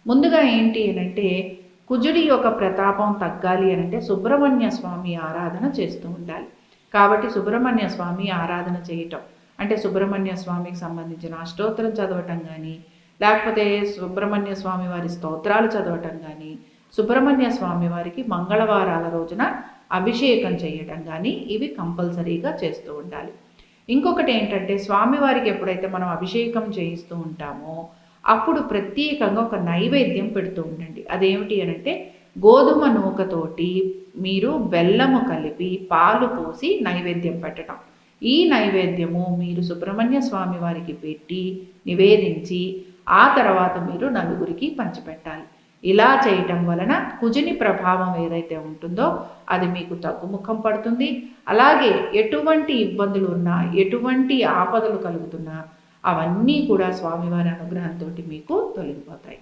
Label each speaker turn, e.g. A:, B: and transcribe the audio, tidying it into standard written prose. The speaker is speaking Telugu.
A: ముందుగా ఏంటి అనంటే కుజుడి యొక్క ప్రతాపం తగ్గాలి అనంటే సుబ్రహ్మణ్య స్వామి ఆరాధన చేస్తూ ఉండాలి. కాబట్టి సుబ్రహ్మణ్య స్వామి ఆరాధన చేయటం అంటే సుబ్రహ్మణ్య స్వామికి సంబంధించిన అష్టోత్తరం చదవటం కానీ, లేకపోతే సుబ్రహ్మణ్య స్వామి వారి స్తోత్రాలు చదవటం కానీ, సుబ్రహ్మణ్య స్వామి వారికి మంగళవారాల రోజున అభిషేకం చేయటం కానీ ఇవి కంపల్సరీగా చేస్తూ ఉండాలి. ఇంకొకటి ఏంటంటే స్వామివారికి ఎప్పుడైతే మనం అభిషేకం చేయిస్తూ ఉంటామో అప్పుడు ప్రత్యేకంగా ఒక నైవేద్యం పెడుతూ ఉండండి. అదేమిటి అనంటే గోధుమ నూకతోటి మీరు బెల్లము కలిపి పాలు పోసి నైవేద్యం పెట్టడం. ఈ నైవేద్యము మీరు సుబ్రహ్మణ్య స్వామి వారికి పెట్టి నివేదించి ఆ తర్వాత మీరు నలుగురికి పంచిపెట్టాలి. ఇలా చేయటం వలన కుజుని ప్రభావం ఏదైతే ఉంటుందో అది మీకు తగ్గుముఖం పడుతుంది. అలాగే ఎటువంటి ఇబ్బందులు ఉన్నా, ఎటువంటి ఆపదలు కలుగుతున్నా అవన్నీ కూడా స్వామివారి అనుగ్రహంతో మీకు తొలగిపోతాయి.